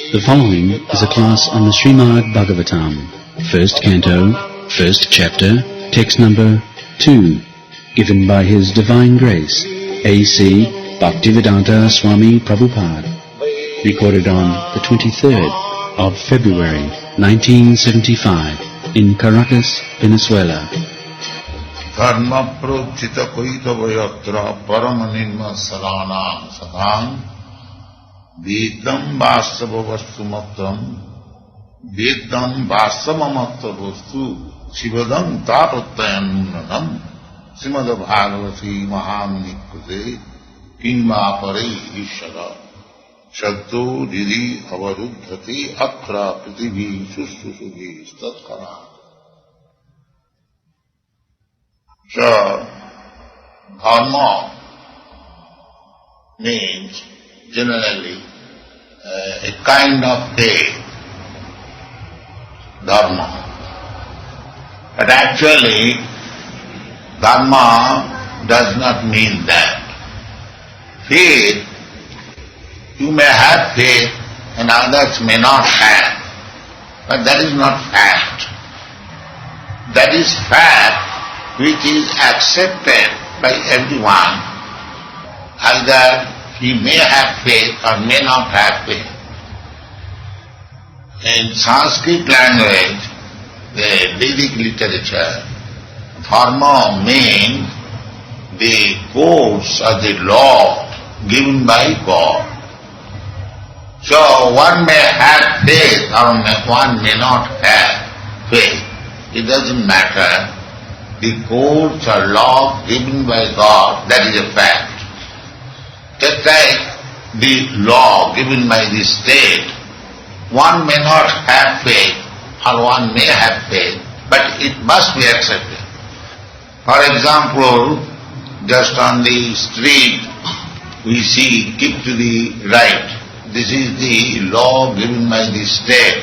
The following is a class on the Srimad Bhagavatam, first canto, first chapter, text number 2, given by His Divine Grace, A.C. Bhaktivedanta Swami Prabhupada, recorded on the 23rd of February 1975 in Caracas, Venezuela. Dharma prochita koitavayatra paramanirma saranam sadham vedam vasava vastumattam vedam vasavamatta vastu shivadam tapattayanunanam srimad bhagavati mahamnikute kinma pare ishara shaddo didi avaruddhati akra prithivi sushushugi statkara. So, dharma means generally a kind of faith, dharma. But actually, dharma does not mean that. Faith, you may have faith and others may not have, but that is not fact. That is fact which is accepted by everyone. Either he may have faith or may not have faith. In Sanskrit language, the Vedic literature, dharma means the course or the law given by God. So one may have faith or one may not have faith. It doesn't matter. The course or law given by God, that is a fact. Just like the law given by the state, one may not have faith or one may have faith, but it must be accepted. For example, just on the street we see keep to the right. This is the law given by the state.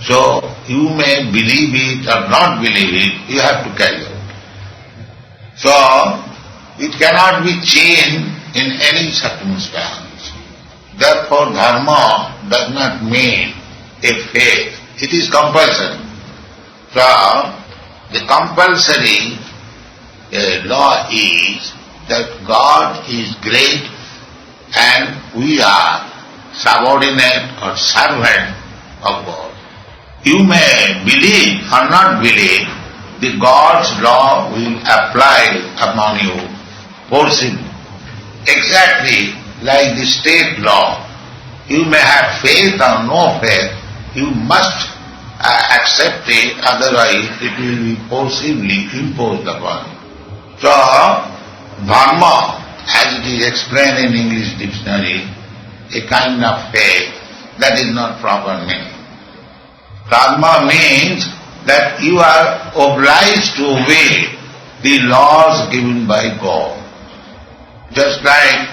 So you may believe it or not believe it, you have to carry out. So, it cannot be changed in any circumstance. Therefore, dharma does not mean a faith. It is compulsory. So, the compulsory law is that God is great and we are subordinate or servant of God. You may believe or not believe, the God's law will apply upon you forcibly. Exactly like the state law. You may have faith or no faith, you must accept it, otherwise it will be forcibly imposed upon you. So, dharma, as it is explained in English dictionary, a kind of faith, that is not proper meaning. Dharma means that you are obliged to obey the laws given by God. Just like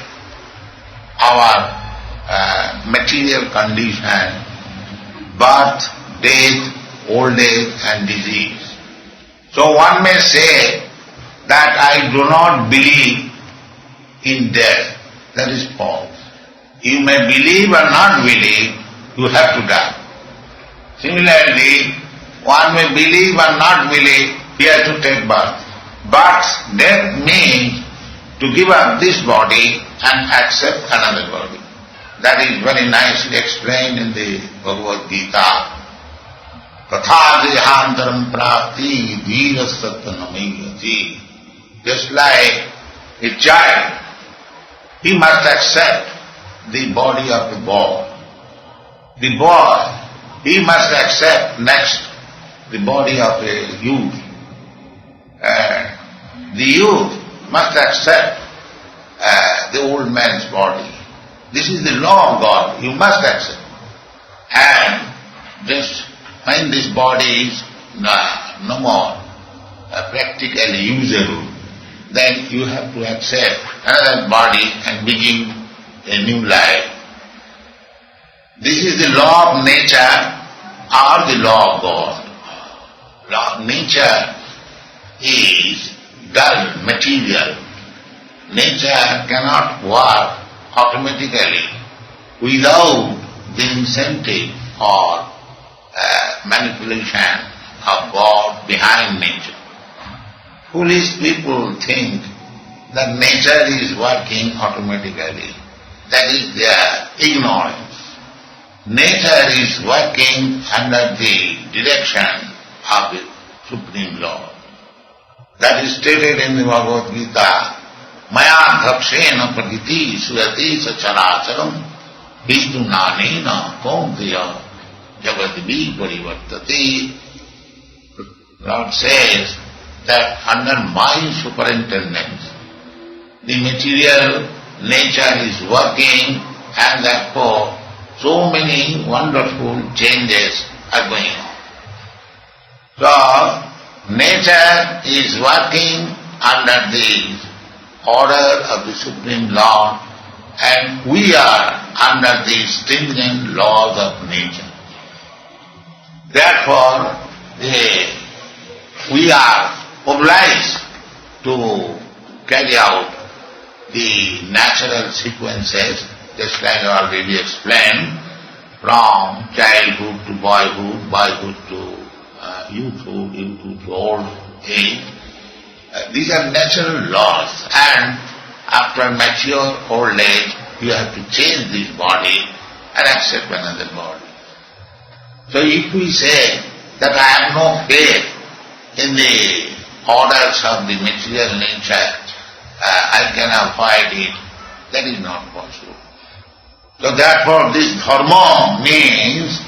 our material condition, birth, death, old age and disease. So one may say that I do not believe in death. That is false. You may believe or not believe, you have to die. Similarly, one may believe or not believe, he has to take birth. But death means to give up this body and accept another body. That is very nicely explained in the Bhagavad Gita. Tatha dehantaram prapti dhira sattanamiyati. Just like a child, he must accept the body of the boy. The boy, he must accept next the body of a youth. The youth must accept the old man's body. This is the law of God, you must accept. And just when this body is no more practically usable, then you have to accept another body and begin a new life. This is the law of nature or the law of God. Law of nature is dull, material. Nature cannot work automatically without the incentive or manipulation of God behind nature. Foolish people think that nature is working automatically. That is their ignorance. Nature is working under the direction of the Supreme Lord. That is stated in the Bhagavad Gita. Maya dhakshena praditi suyati sacharacharam vidunanena kaunteya jagadvi parivartati. Lord says that under my superintendence, the material nature is working, and therefore so many wonderful changes are going on. So, nature is working under the order of the Supreme Lord, and we are under the stringent laws of nature. Therefore, we are obliged to carry out the natural sequences, just like I already explained, from childhood to boyhood, boyhood to youthhood, youthhood to old age. These are natural laws, and after mature old age, you have to change this body and accept another body. So if we say that I have no faith in the orders of the material nature, I can avoid it, that is not possible. So therefore this dharma means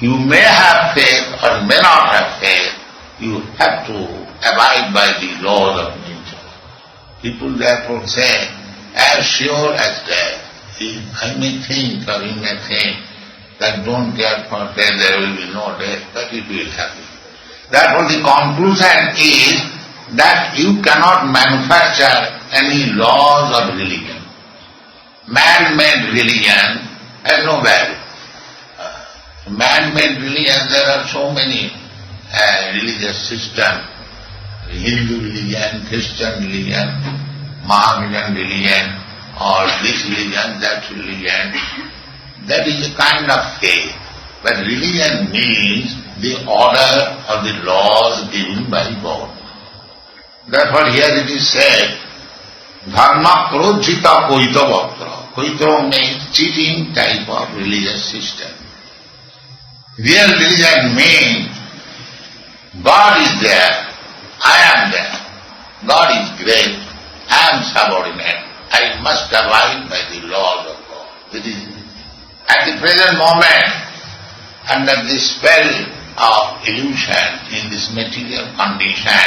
you may have faith or may not have faith, you have to abide by the laws of nature. People therefore say, as sure as death, I may think or you may think that don't care for death, there will be no death, but it will happen. Therefore the conclusion is that you cannot manufacture any laws of religion. Man-made religion has no value. Man-made religion, there are so many religious systems, Hindu religion, Christian religion, Mohammedan religion, or this religion, that religion. That is a kind of faith. But religion means the order of the laws given by God. Therefore here it is said, dharma projita koitavatra. Koitava means cheating type of religious system. Real religion means God is there, I am there. God is great, I am subordinate. I must abide by the laws of God. It is at the present moment, under the spell of illusion in this material condition,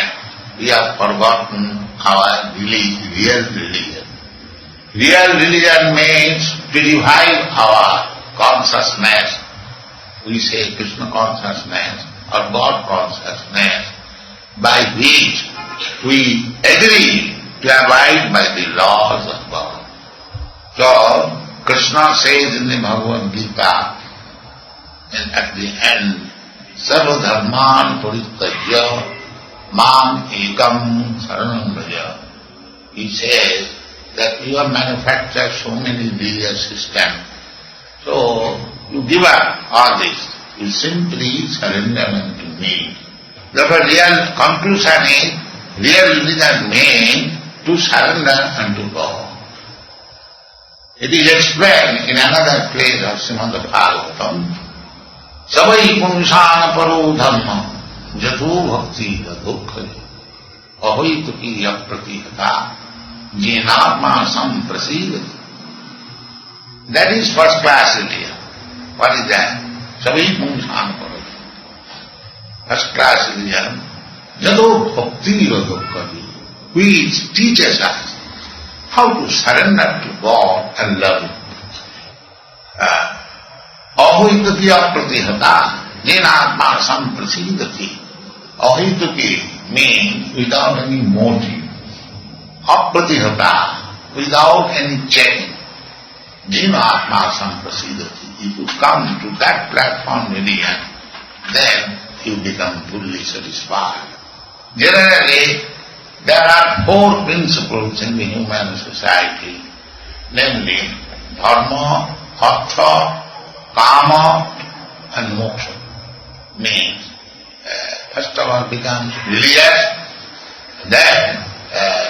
we have forgotten our real religion. Real religion means to revive our consciousness. We say Krishna consciousness or God consciousness, by which we agree to abide by the laws of God. So, Krishna says in the Bhagavad Gita, and at the end, Sarva dharman parityajya mam ekam saranam braja. He says that you have manufactured so many religious systems, so you give up all this. You simply surrender unto me. Therefore, real conclusion is, real religion means to surrender unto God. It is explained in another place of Srimad Bhagavatam, Savai pumsana paro dhamma jatho bhakti dadokkhari ahoituki yapratihata jenatma samprasidati. That is first class religion. What is that? Savai pumsana paro. First class religion, jatho bhakti dadokkhari, which teaches us how to surrender to God and love Him. Ahoituki apratihata jenatma samprasidati. Ahoituki means without any motive. Apratihata, without any checking. Jenatma samprasidati. If you come to that platform religion, then you become fully satisfied. Generally, there are four principles in the human society, namely dharma, artha, Kama and moksha. Means, first of all becomes religious, then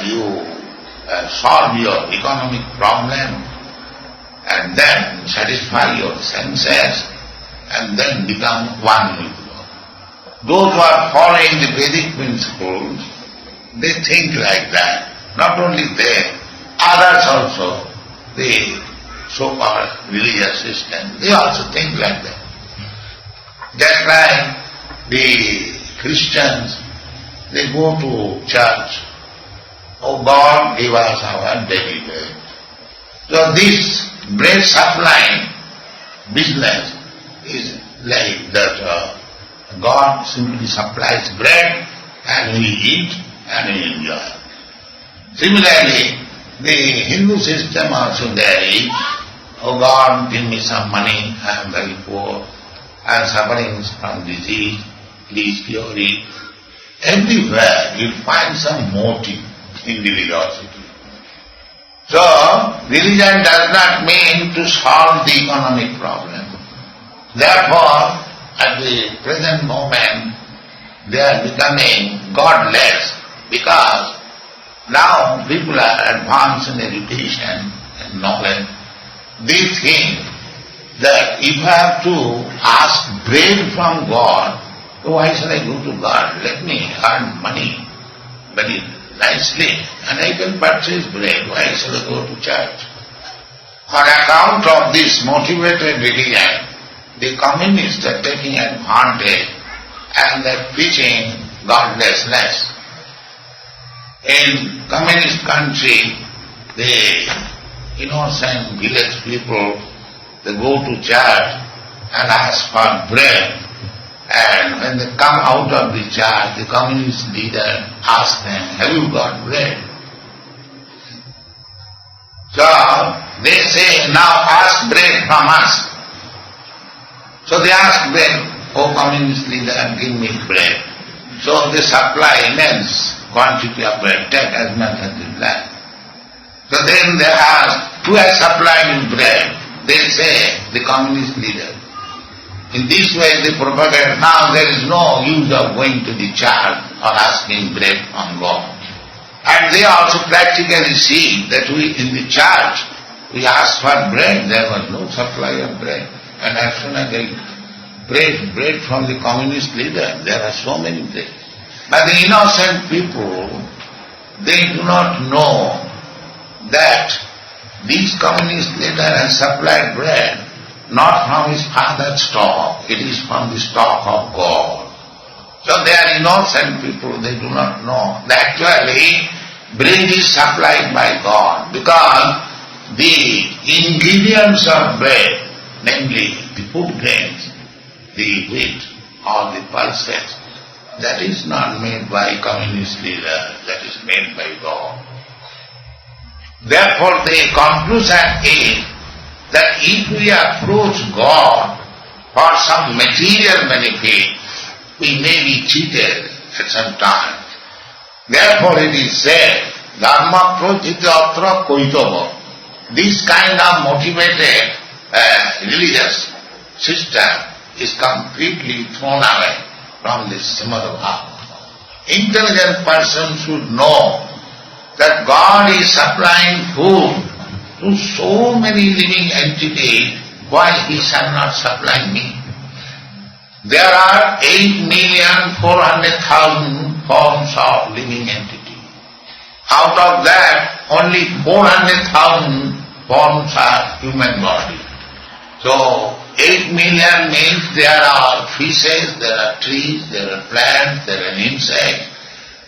you solve your economic problem, and then satisfy your senses, and then become one with God. Those who are following the Vedic principles, they think like that. Not only they, others also, the so-called religious system, they also think like that. Just like the Christians, they go to church. Oh God, give us our daily bread. So this bread supply business is like that God simply supplies bread and we eat and we enjoy. Similarly, the Hindu system also there is, oh God, give me some money, I am very poor, I am suffering from disease, please cure it. Everywhere you find some motive in religiosity. So, religion does not mean to solve the economic problem. Therefore, at the present moment, they are becoming godless because now people are advanced in education and knowledge. They think that if I have to ask bread from God, so why should I go to God? Let me earn money very nicely and I can purchase bread. Why should I go to church? On account of this motivated religion, the communists are taking advantage and they are preaching godlessness. In communist country, the innocent village people, they go to church and ask for bread. And when they come out of the church, the communist leader asks them, have you got bread? So they say, now ask bread from us. So they ask bread, oh communist leader, give me bread. So they supply immense quantity of bread, take as much as you like. So then they ask, who has supplied you bread? They say, the communist leader. In this way they propagate, now there is no use of going to the church or asking bread from God. And they also practically see that we in the church, we asked for bread, there was no supply of bread. And as soon as they bread from the communist leader, there are so many bread. But the innocent people, they do not know that this communist leader has supplied bread not from his father's stock, it is from the stock of God. So they are innocent people, they do not know that actually bread is supplied by God because the ingredients of bread, namely the food grains, the wheat or the pulses, that is not made by communist leader, that is made by God. Therefore the conclusion is that if we approach God for some material benefit, we may be cheated at some time. Therefore it is said, dharma prajitatra koitava. This kind of motivated religious system is completely thrown away from this Srimad Bhagavatam. Intelligent person should know that God is supplying food to so many living entities, why He shall not supply me? There are 8,400,000 forms of living entities. Out of that, only 400,000 forms are human body. So 8 million means there are fishes, there are trees, there are plants, there are insects,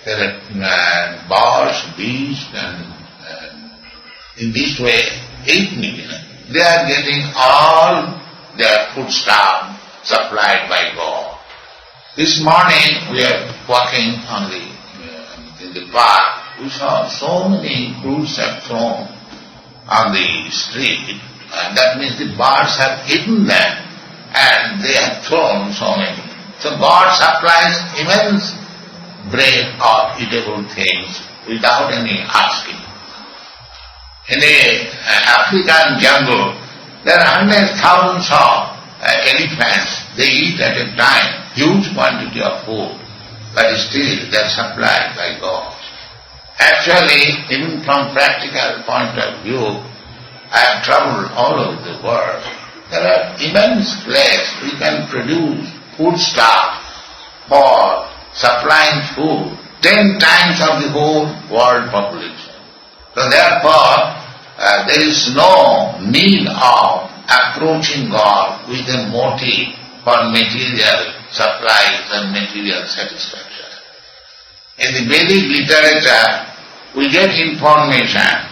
there are birds, beasts, and in this way, 8 million. They are getting all their foodstuff supplied by God. This morning we are walking on in the park. We saw so many fruits have thrown on the street, and that means the birds have eaten them, and they have thrown so many. So God supplies immense bread or eatable things without any asking. In the African jungle, there are hundreds, thousands of elephants, they eat at a time huge quantity of food, but still they are supplied by God. Actually, even from practical point of view, I have traveled all over the world. There are immense places we can produce foodstuff for supplying food 10 times of the whole world population. So therefore, there is no need of approaching God with a motive for material supplies and material satisfaction. In the Vedic literature, we get information.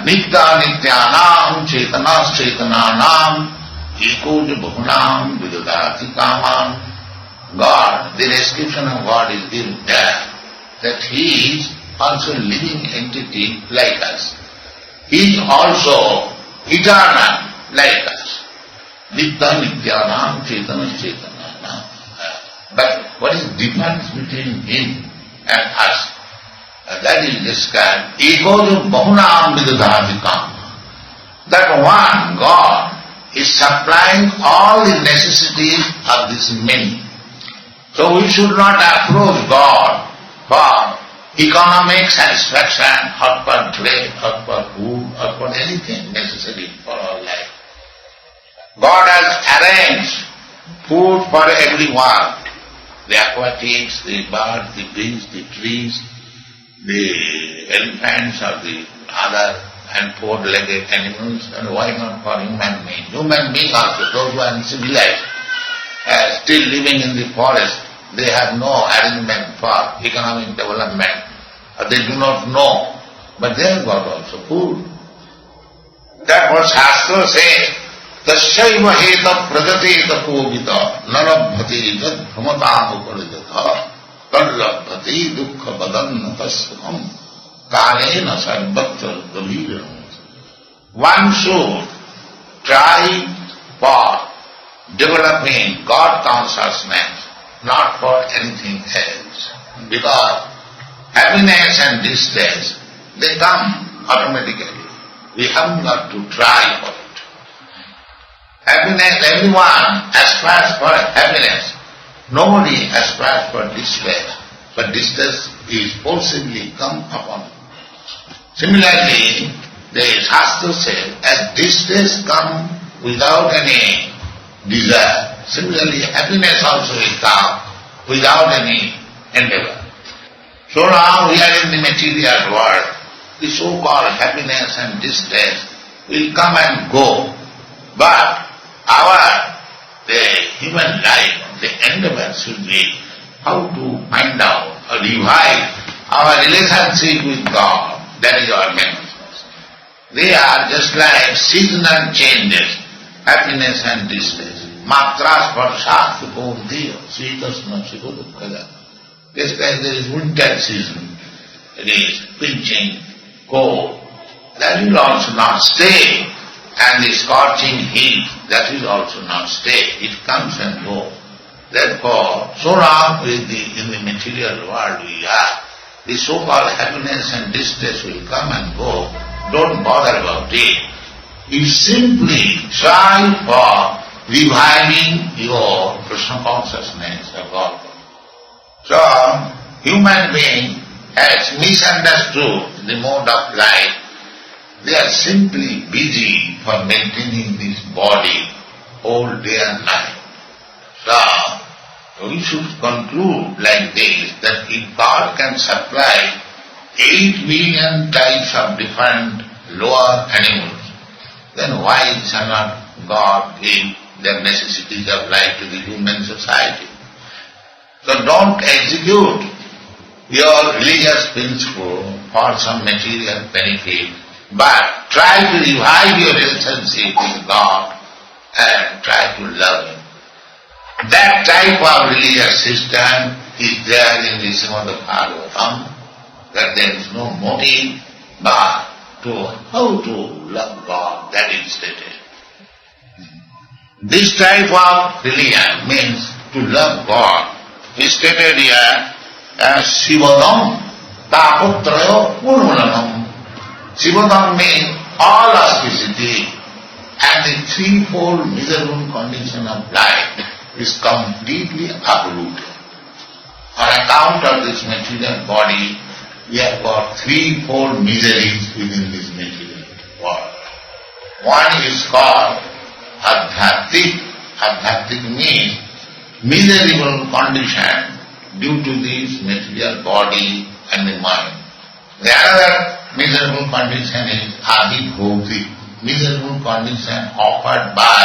Nitya nityanam chetanas chetananam eko bhunam vidadati kamam. God, the description of God is given there, that He is also a living entity like us. He is also eternal like us. Nitya nityanam chetanas chetananam. But what is the difference between Him and us? That is described. Ego bahunam vidadati kamam. That one, God, is supplying all the necessities of this many. So we should not approach God for economic satisfaction or for trade or for food or for anything necessary for our life. God has arranged food for everyone. The aquatics, the birds, the bees, the trees, the elephants or the other and four-legged animals, and why not for human beings? Human beings also, those who are uncivilized, still living in the forest, they have no arrangement for economic development, or they do not know, but they have got also food. That's what Shastra says, Tasyaiva heta pradate tapogita narabhati jad bhamatam uparidata karlabhati dukkha badannatasvam kalena sarvatra daviram. One should try for developing God consciousness, not for anything else. Because happiness and distress, they come automatically. We have got to try for it. Happiness, everyone aspires for happiness. Nobody aspires for distress. But distress is forcibly come upon. Similarly, the Shastra says, as distress comes without any desire, similarly happiness also will come without any endeavor. So now we are in the material world. The so-called happiness and distress will come and go. But the human life, the endeavor should be how to find out or revive our relationship with God. That is our main business. They are just like seasonal changes, happiness and distress. Matras parshat supodhiya, svitasna supodukkhada. Just like there is winter season, it is pinching, cold. That will also not stay. And the scorching heat, that will also not stay. It comes and goes. Therefore, so long in the material world we are, the so-called happiness and distress will come and go. Don't bother about it. You simply try for reviving your Krishna consciousness of God. So, human being has misunderstood the mode of life. They are simply busy for maintaining this body all day and night. So, we should conclude like this, that if God can supply 8 million types of different lower animals, then why shall not God give the necessities of life to the human society? So don't execute your religious principle for some material benefit, but try to revive your relationship with God and try to love Him. That type of religious system is there in the Bhagavatam, that there is no motive but to how to love God, that is stated. This type of religion means to love God. Is stated here as Shivadam Tapotrayo Purvanam. Shivadam means all auspicity, and the threefold miserable condition of life is completely uprooted. On account of this material body, we have got threefold miseries within this material world. One is called adhyattic. Adhyattic means miserable condition due to this material body and the mind. The other miserable condition is adibhautik, miserable condition offered by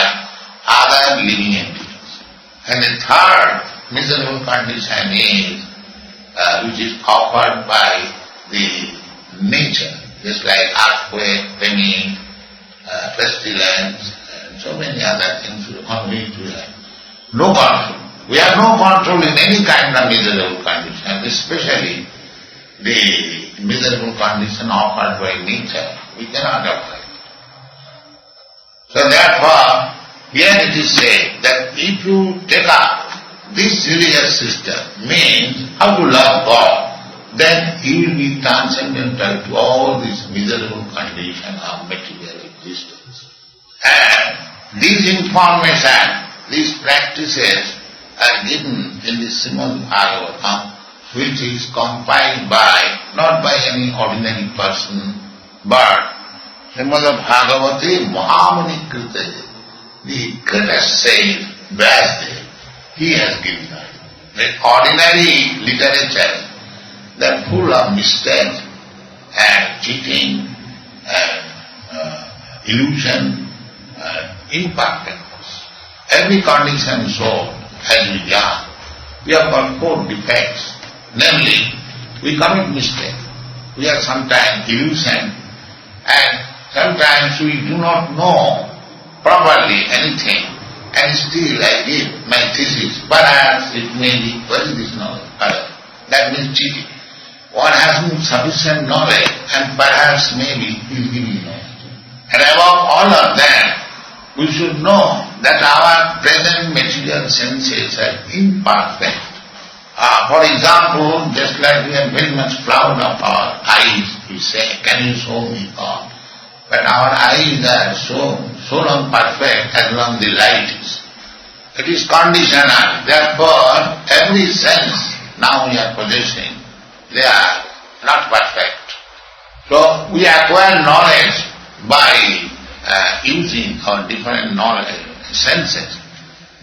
other living entities. And the third miserable condition is which is offered by the nature, just like earthquake, famine, pestilence, and so many other things on which we have no control. We have no control in any kind of miserable condition, especially the miserable condition offered by nature. We cannot avoid. So therefore, here it is said that if you take up this religious system, means how to love God, then you will be transcendental to all this miserable condition of material existence. And this information, these practices are given in the Srimad Bhagavatam, which is compiled by, not by any ordinary person, but Srimad Bhagavate Mahamuni Krite, the greatest sage, Vyasadeva, he has given us. The ordinary literature, that full of mistakes and cheating and illusion and imperfectness. Every condition soul as we are, we have got four defects. Namely, we commit mistake. We are sometimes illusion, and sometimes we do not know properly anything, and still I give my thesis. Perhaps it may be, what is this knowledge? That means cheating. One has sufficient knowledge, and perhaps maybe he will give me knowledge. And above all of that, we should know that our present material senses are imperfect. For example, just like we are very much proud of our eyes, we say, can you show me God? But our eyes are so long perfect as long the light is. It is conditional. Therefore, every sense now we are possessing, they are not perfect. So we acquire knowledge by using our different knowledge senses.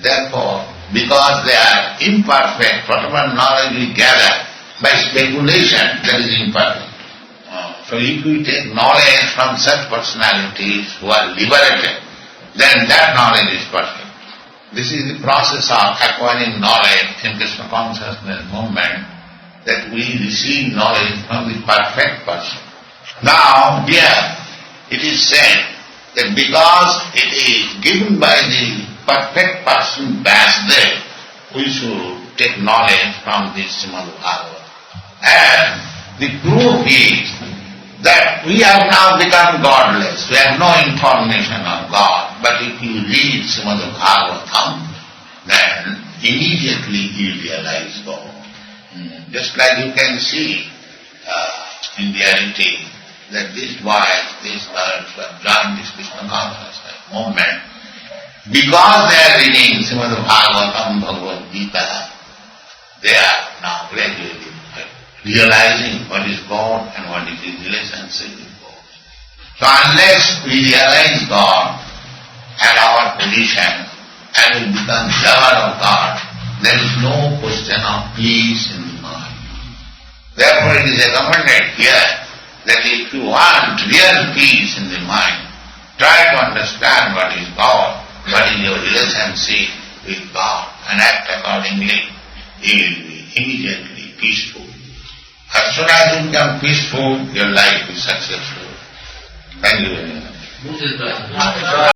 Therefore, because they are imperfect, whatever knowledge we gather by speculation, that is imperfect. So if we take knowledge from such personalities who are liberated, then that knowledge is perfect. This is the process of acquiring knowledge in Krishna consciousness movement, that we receive knowledge from the perfect person. Now here it is said that because it is given by the perfect person Vyasadeva, we should take knowledge from this Srimad Bhagavatam. And the proof is that we have now become godless. We have no information of God. But if you read Srimad Bhagavatam, then immediately you realize God. Just like you can see in reality that these boys, these girls who have joined this Krishna consciousness movement, because they are reading Srimad Bhagavatam, Bhagavad Gita, they are now gradually realizing what is God and what is His relationship with God. So unless we realize God and our position and we become lover of God, there is no question of peace in the mind. Therefore it is recommended here that if you want real peace in the mind, try to understand what is God, what is your relationship with God, and act accordingly. You will be immediately peaceful. As soon as you become peaceful, your life is successful. Thank you very much.